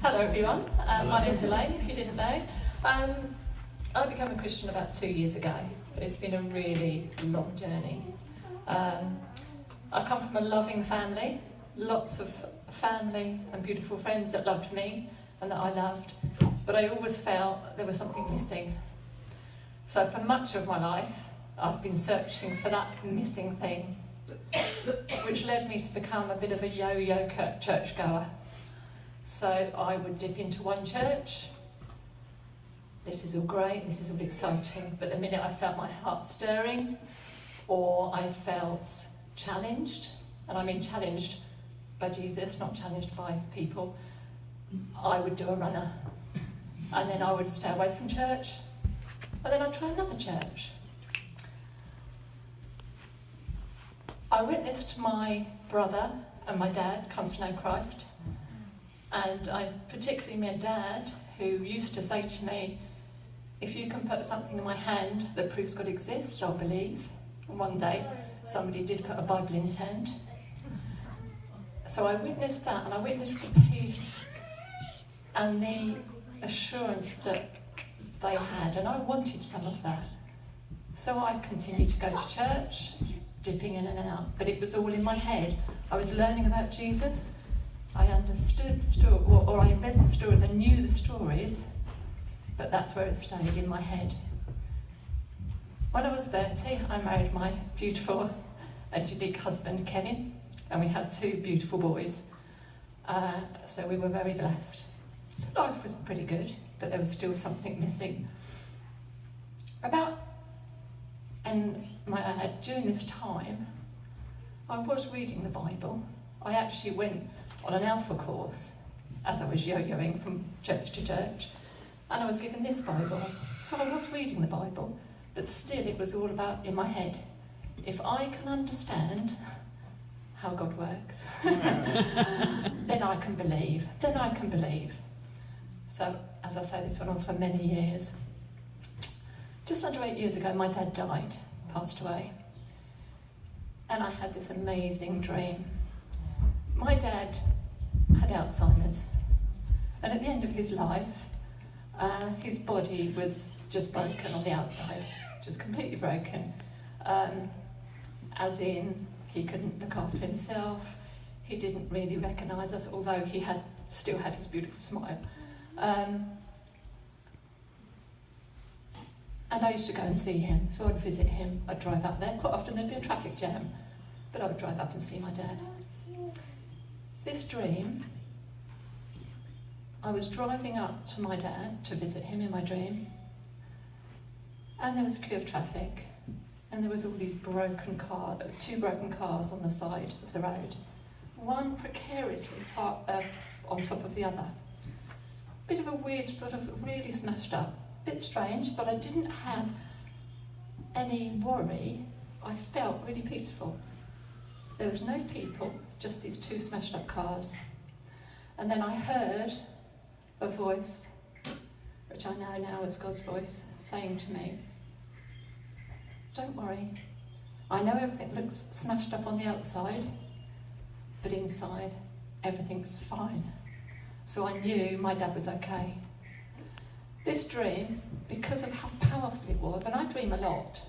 Hello everyone, my name's Elaine, if you didn't know. I became a Christian about 2 years ago, but it's been a really long journey. I've come from a loving family, lots of family and beautiful friends that loved me and that I loved, but I always felt there was something missing. So for much of my life, I've been searching for that missing thing, which led me to become a bit of a yo-yo churchgoer. So I would dip into one church. This is all great, this is all exciting, but the minute I felt my heart stirring, or I felt challenged, and I mean challenged by Jesus, not challenged by people, I would do a runner. And then I would stay away from church, and then I'd try another church. I witnessed my brother and my dad come to know Christ, and particularly my dad, who used to say to me, if you can put something in my hand that proves God exists, I'll believe. And one day, somebody did put a Bible in his hand. So I witnessed that, and I witnessed the peace and the assurance that they had, and I wanted some of that. So I continued to go to church, dipping in and out, but it was all in my head. I was learning about Jesus. I understood the story, or I read the stories, I knew the stories, but that's where it stayed, in my head. When I was 30, I married my beautiful angelique husband, Kevin, and we had 2 beautiful boys. So we were very blessed. So life was pretty good, but there was still something missing. During this time, I was reading the Bible. I actually went on an Alpha course as I was yo-yoing from church to church, and I was given this Bible. So I was reading the Bible, but still it was all about in my head. If I can understand how God works, then I can believe. So, as I say, this went on for many years. Just under 8 years ago, my dad died, passed away. And I had this amazing dream. My dad had Alzheimer's. And at the end of his life, his body was just broken on the outside, just completely broken. As in, he couldn't look after himself. He didn't really recognise us, although he still had his beautiful smile. And I used to go and see him, so I'd visit him, I'd drive up there. Quite often there'd be a traffic jam, but I would drive up and see my dad. This dream, I was driving up to my dad to visit him in my dream, and there was a queue of traffic, and there was all these 2 broken cars on the side of the road, one precariously parked on top of the other. Bit of a weird, sort of really smashed up. Bit strange, but I didn't have any worry. I felt really peaceful. There was no people, just these 2 smashed up cars. And then I heard a voice, which I know now is God's voice, saying to me, don't worry, I know everything looks smashed up on the outside, but inside everything's fine. So I knew my dad was okay. This dream, because of how powerful it was, and I dream a lot,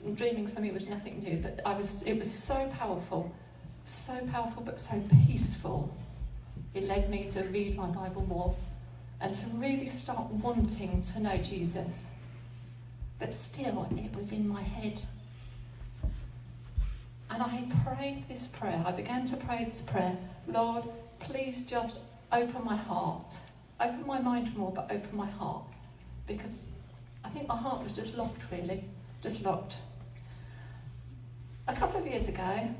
and dreaming for me was nothing new, but it was so powerful but so peaceful. It led me to read my Bible more and to really start wanting to know Jesus. But still, it was in my head. And I prayed this prayer. I began to pray this prayer. Lord, please just open my heart. Open my mind more, but open my heart. Because I think my heart was just locked, really. Just locked. A couple of years ago,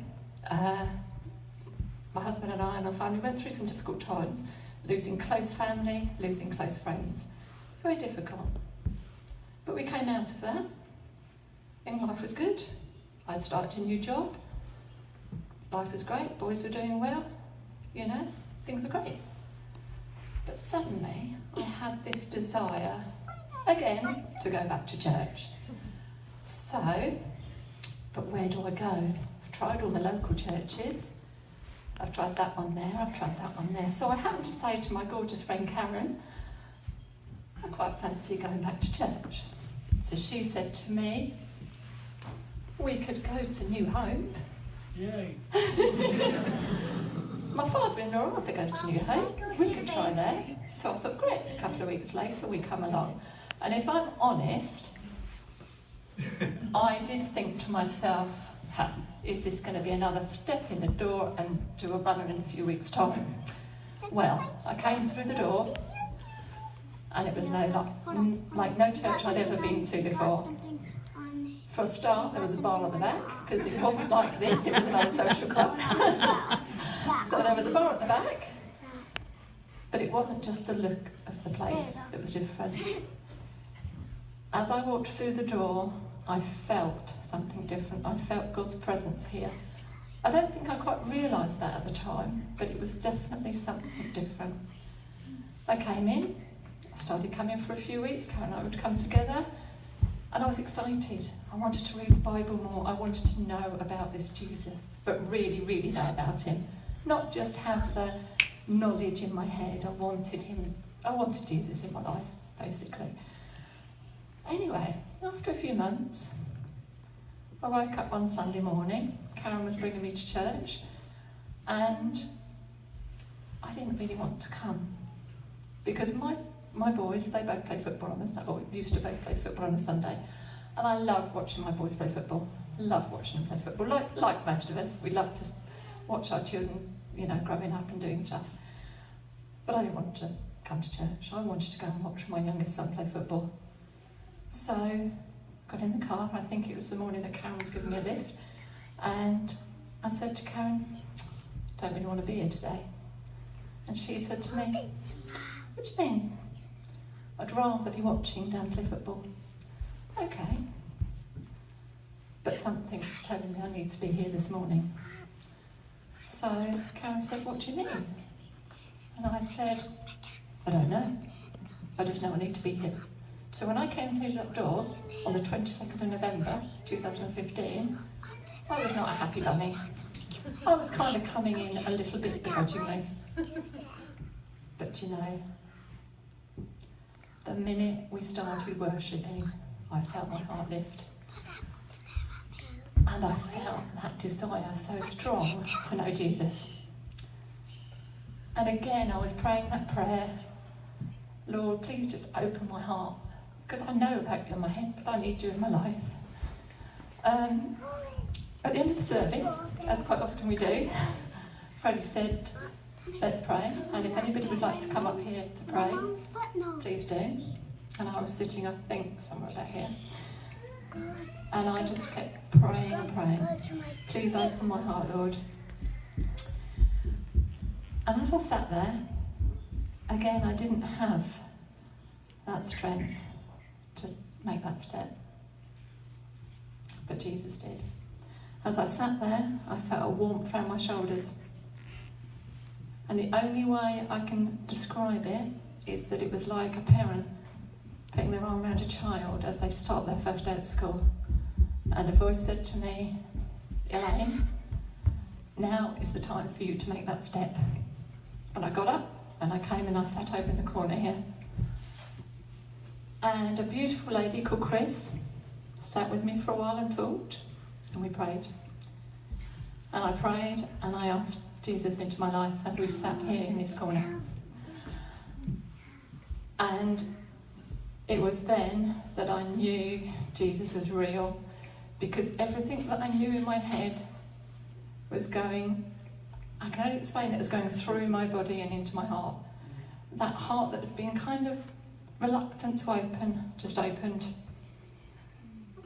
my husband and I and our family went through some difficult times. Losing close family, losing close friends. Very difficult. But we came out of that, and life was good. I'd started a new job. Life was great. Boys were doing well. Things were great. But suddenly, I had this desire, again, to go back to church. So, but where do I go? I've tried all the local churches. I've tried that one there, I've tried that one there. So I happened to say to my gorgeous friend Karen, I quite fancy going back to church. So she said to me, we could go to New Hope. Yay. My father-in-law also goes to New Hope. We could try there. So I thought, great. A couple of weeks later, we come along. And if I'm honest, I did think to myself, is this going to be another step in the door and do a runner in a few weeks' time? Well, I came through the door, and it was like no church I'd ever been to before. For a start, there was a bar at the back, because it wasn't like this, it was an old social club. So there was a bar at the back, but it wasn't just the look of the place that was different. As I walked through the door, I felt something different. I felt God's presence here. I don't think I quite realised that at the time, but it was definitely something different. I came in, I started coming for a few weeks, Karen and I would come together, and I was excited. I wanted to read the Bible more. I wanted to know about this Jesus, but really, really know about him. Not just have the knowledge in my head. I wanted Jesus in my life, basically. Anyway, after a few months, I woke up one Sunday morning. Karen was bringing me to church, and I didn't really want to come because my boys, they both play football on a Sunday, or used to both play football on a Sunday, and I love watching my boys play football. Love watching them play football. Like most of us, we love to watch our children, growing up and doing stuff. But I didn't want to come to church. I wanted to go and watch my youngest son play football. So I got in the car. I think it was the morning that Karen was giving me a lift, and I said to Karen, "Don't really want to be here today." And she said to me, "What do you mean?" "I'd rather be watching Dan play football." "Okay. But something's telling me I need to be here this morning." So Karen said, "What do you mean?" And I said, "I don't know. I just know I need to be here." So when I came through that door on the 22nd of November 2015, I was not a happy bunny. I was kind of coming in a little bit begrudgingly. But the minute we started worshipping, I felt my heart lift. And I felt that desire so strong to know Jesus. And again, I was praying that prayer, "Lord, please just open my heart, because I know about you in my head, but I need you in my life." At the end of the service, as quite often we do, Freddie said, "Let's pray, and if anybody would like to come up here to pray, please do." And I was sitting, I think, somewhere about here. And I just kept praying and praying. "Please open my heart, Lord." And as I sat there, again, I didn't have that strength to make that step. But Jesus did. As I sat there, I felt a warmth around my shoulders. And the only way I can describe it is that it was like a parent putting their arm around a child as they start their first day at school. And a voice said to me, "Elaine, now is the time for you to make that step." And I got up and I came and I sat over in the corner here. And a beautiful lady called Chris sat with me for a while and talked, and we prayed. And I prayed and I asked Jesus into my life as we sat here in this corner. And it was then that I knew Jesus was real, because everything that I knew in my head was going, I can only explain it as going through my body and into my heart. That heart that had been kind of reluctant to open, just opened.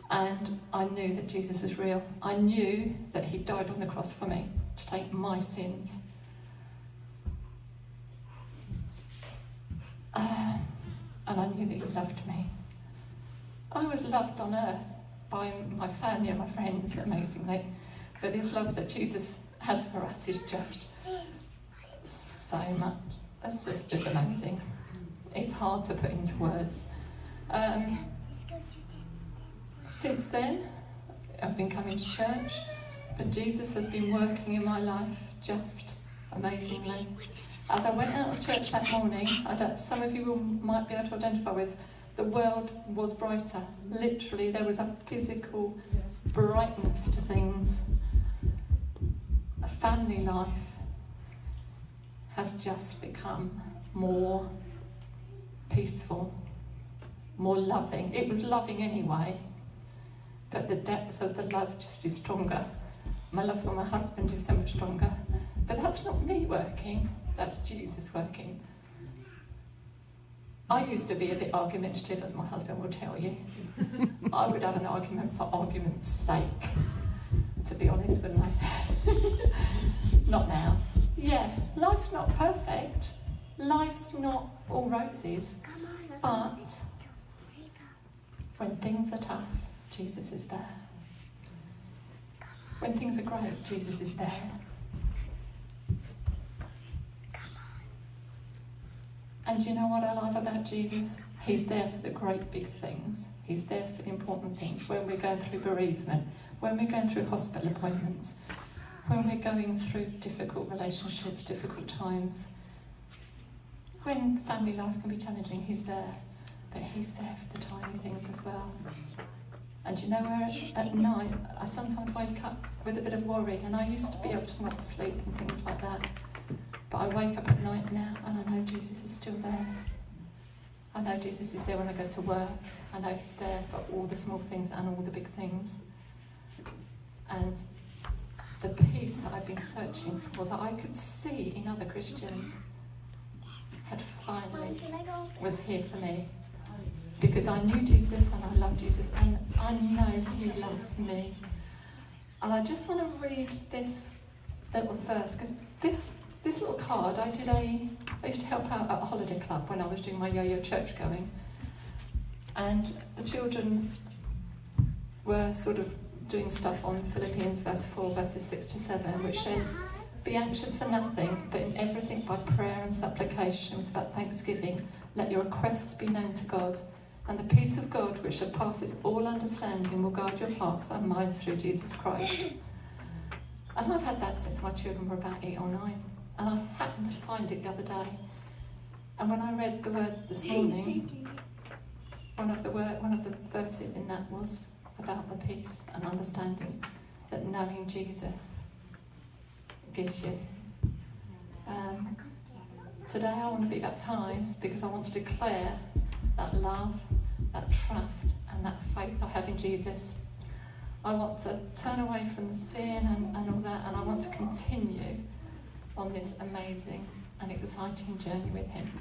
And I knew that Jesus was real. I knew that he died on the cross for me to take my sins. And I knew that he loved me. I was loved on earth by my family and my friends, amazingly. But this love that Jesus has for us is just so much. It's just amazing. It's hard to put into words. Since then, I've been coming to church, but Jesus has been working in my life just amazingly. As I went out of church that morning, some of you might be able to identify with, the world was brighter. Literally, there was a physical brightness to things. A family life has just become more peaceful, more loving. It was loving anyway, but the depth of the love just is stronger. My love for my husband is so much stronger. But that's not me working, that's Jesus working. I used to be a bit argumentative, as my husband will tell you. I would have an argument for argument's sake, to be honest, wouldn't I? Not now. Yeah, life's not perfect. Life's not all roses. But when things are tough, Jesus is there. When things are great, Jesus is there. And you know what I love about Jesus? He's there for the great big things. He's there for the important things. When we're going through bereavement, when we're going through hospital appointments, when we're going through difficult relationships, difficult times, when family life can be challenging, he's there. But he's there for the tiny things as well. And you know where at night, I sometimes wake up with a bit of worry, and I used to be able to not sleep and things like that. But I wake up at night now and I know Jesus is still there. I know Jesus is there when I go to work. I know he's there for all the small things and all the big things. And the peace that I've been searching for, that I could see in other Christians, had finally was here for me. Because I knew Jesus and I love Jesus and I know he loves me. And I just want to read this little verse, because this little card, I used to help out at a holiday club when I was doing my yo-yo church going. And the children were sort of doing stuff on Philippians verse 4, verses 6 to 7, which says, "Be anxious for nothing, but in everything by prayer and supplication with thanksgiving, let your requests be known to God. And the peace of God, which surpasses all understanding, will guard your hearts and minds through Jesus Christ." And I've had that since my children were about 8 or 9. And I happened to find it the other day. And when I read the word this morning, one of the verses in that was about the peace and understanding that knowing Jesus gives you. Today I want to be baptised because I want to declare that love, that trust and that faith I have in Jesus. I want to turn away from the sin and all that, and I want to continue on this amazing and exciting journey with him.